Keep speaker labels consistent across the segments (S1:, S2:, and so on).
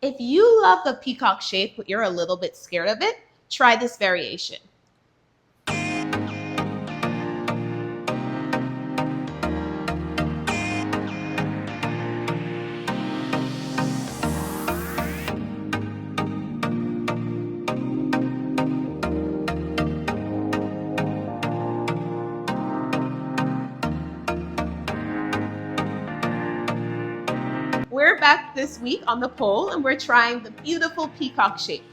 S1: If you love the peacock shape, but you're a little bit scared of it, try this variation. We're back this week on the pole and we're trying the beautiful peacock shape.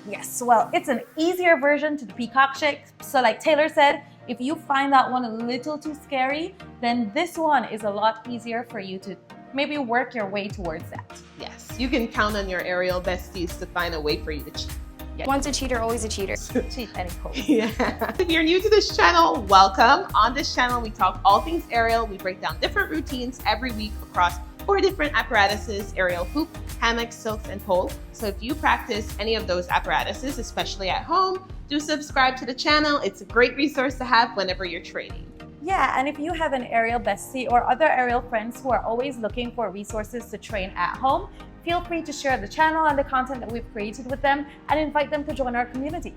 S2: Yes, well, it's an easier version to the peacock shape. So like Taylor said, if you find that one a little too scary, then this one is a lot easier for you to maybe work your way towards that.
S1: Yes, you can count on your aerial besties to find a way for you to cheat.
S3: Yes. Once a cheater, always a cheater.
S2: Cheat any pose.
S1: Yeah. If you're new to this channel, welcome. On this channel, we talk all things aerial. We break down different routines every week across 4 different apparatuses: aerial hoop, hammock, silks, and pole. So if you practice any of those apparatuses, especially at home, do subscribe to the channel. It's a great resource to have whenever you're training.
S2: Yeah, and if you have an aerial bestie or other aerial friends who are always looking for resources to train at home, feel free to share the channel and the content that we've created with them and invite them to join our community.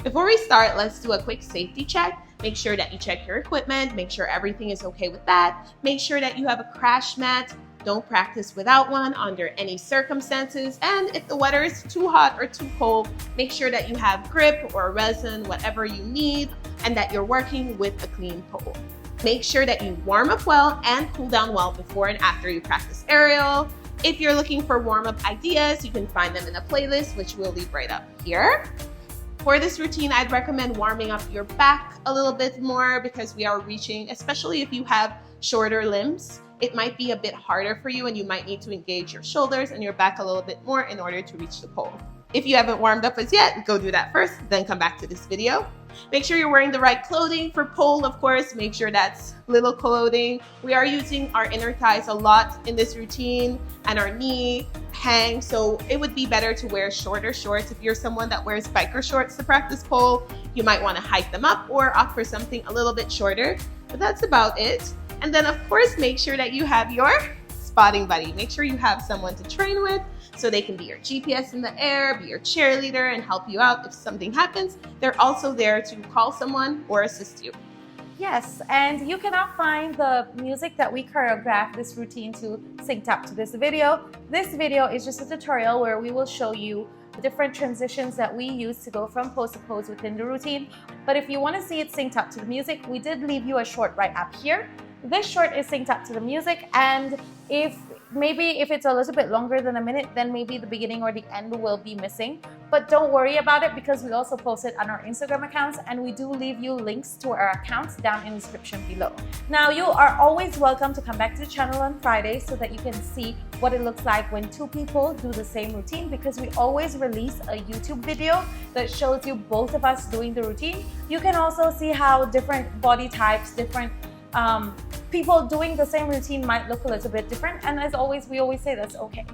S1: Before we start, let's do a quick safety check. Make sure that you check your equipment, make sure everything is okay with that. Make sure that you have a crash mat. Don't practice without one under any circumstances. And if the weather is too hot or too cold, make sure that you have grip or resin, whatever you need, and that you're working with a clean pole. Make sure that you warm up well and cool down well before and after you practice aerial. If you're looking for warm-up ideas, you can find them in a playlist, which we'll leave right up here. For this routine, I'd recommend warming up your back a little bit more because we are reaching, especially if you have shorter limbs, it might be a bit harder for you and you might need to engage your shoulders and your back a little bit more in order to reach the pole. If you haven't warmed up as yet, go do that first, then come back to this video. Make sure you're wearing the right clothing. For pole, of course, make sure that's little clothing. We are using our inner thighs a lot in this routine and our knee hang, so it would be better to wear shorter shorts. If you're someone that wears biker shorts to practice pole, you might want to hike them up or opt for something a little bit shorter, but that's about it. And then of course, make sure that you have your spotting buddy. Make sure you have someone to train with so they can be your GPS in the air, be your cheerleader, and help you out if something happens. They're also there to call someone or assist you.
S2: Yes, and you cannot find the music that we choreographed this routine to synced up to this video. This video is just a tutorial where we will show you the different transitions that we use to go from pose to pose within the routine. But if you want to see it synced up to the music, we did leave you a short right up here. This short is synced up to the music, and if it's a little bit longer than a minute, then maybe the beginning or the end will be missing. But don't worry about it because we also post it on our Instagram accounts, and we do leave you links to our accounts down in the description below. Now, you are always welcome to come back to the channel on Friday so that you can see what it looks like when 2 people do the same routine, because we always release a YouTube video that shows you both of us doing the routine. You can also see how different body types, different people doing the same routine might look a little bit different, and as always, we always say that's okay.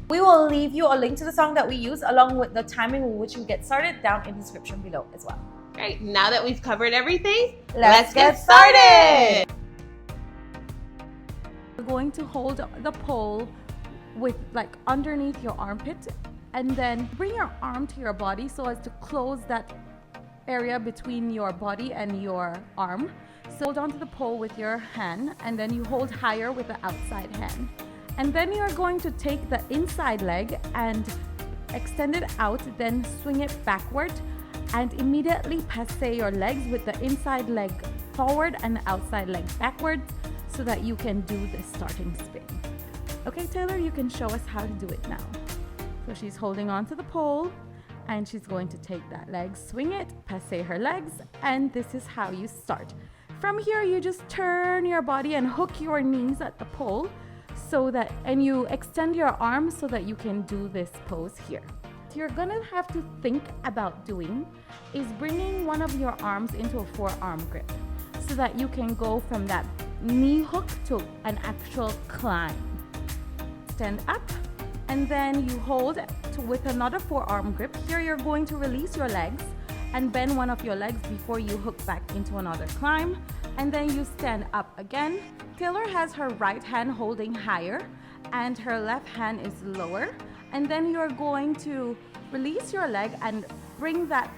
S2: We will leave you a link to the song that we use along with the timing with which you get started down in the description below as well.
S1: Great, now that we've covered everything,
S2: let's get started! You're going to hold the pole with like underneath your armpit, and then bring your arm to your body so as to close that area between your body and your arm. So hold onto the pole with your hand, and then you hold higher with the outside hand. And then you're going to take the inside leg and extend it out, then swing it backward, and immediately passe your legs with the inside leg forward and the outside leg backward so that you can do the starting spin. Okay, Taylor, you can show us how to do it now. So she's holding onto the pole, and she's going to take that leg, swing it, passe her legs, and this is how you start. From here, you just turn your body and hook your knees at the pole and you extend your arms so that you can do this pose here. What you're gonna have to think about doing is bringing one of your arms into a forearm grip so that you can go from that knee hook to an actual climb. Stand up, and then you hold with another forearm grip. Here you're going to release your legs and bend one of your legs before you hook back into another climb, and then you stand up again. Taylor has her right hand holding higher and her left hand is lower, And then you're going to release your leg and bring that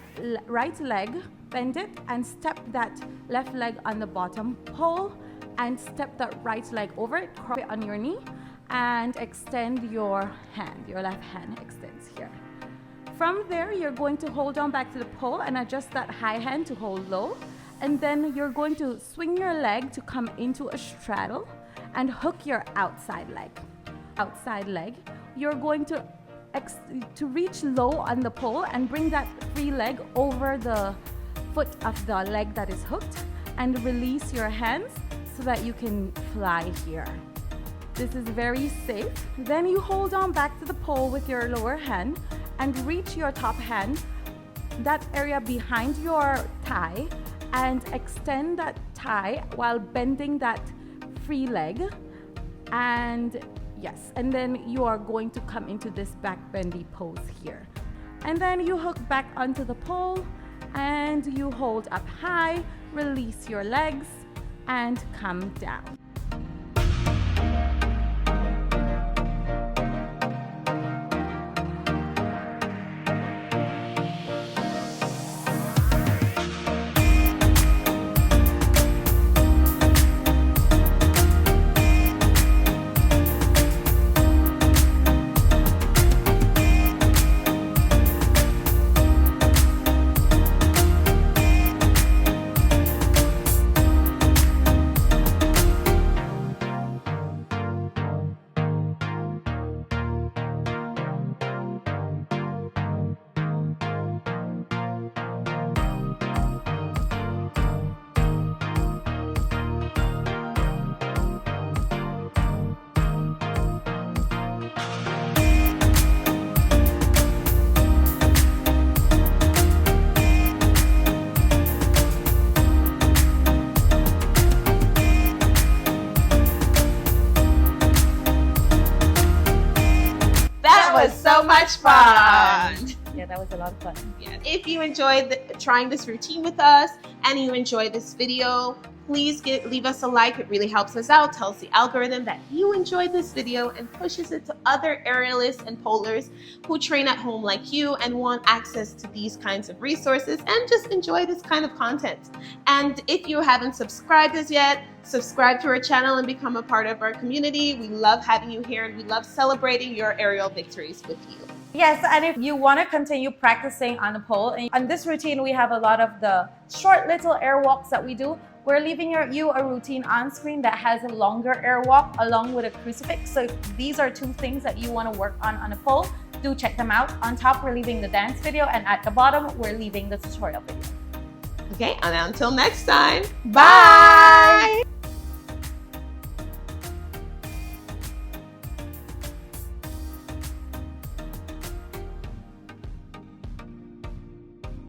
S2: right leg, bend it, and step that left leg on the bottom pole, and step that right leg over it, cross it on your knee, and extend your hand. Your left hand extends here. From there, you're going to hold on back to the pole and adjust that high hand to hold low. And then you're going to swing your leg to come into a straddle and hook your outside leg. Outside leg. You're going to reach low on the pole and bring that free leg over the foot of the leg that is hooked, and release your hands so that you can fly here. This is very safe. Then you hold on back to the pole with your lower hand and reach your top hand, that area behind your thigh, and extend that thigh while bending that free leg. And yes, and then you are going to come into this back bendy pose here. And then you hook back onto the pole and you hold up high, release your legs, and come down.
S1: So much fun.
S2: Yeah, that was a lot of fun.
S1: Yeah. If you enjoyed trying this routine with us and you enjoyed this video, please leave us a like. It really helps us out, tells the algorithm that you enjoyed this video, and pushes it to other aerialists and polars who train at home like you and want access to these kinds of resources and just enjoy this kind of content. And if you haven't subscribed as yet, subscribe to our channel and become a part of our community. We love having you here and we love celebrating your aerial victories with you.
S4: Yes, and if you want to continue practicing on the pole, and on this routine we have a lot of the short little air walks that we do. We're leaving you a routine on screen that has a longer air walk along with a crucifix. So if these are two things that you want to work on a pole, do check them out. On top, we're leaving the dance video, and at the bottom, we're leaving the tutorial video.
S1: Okay, and until next time,
S4: Bye!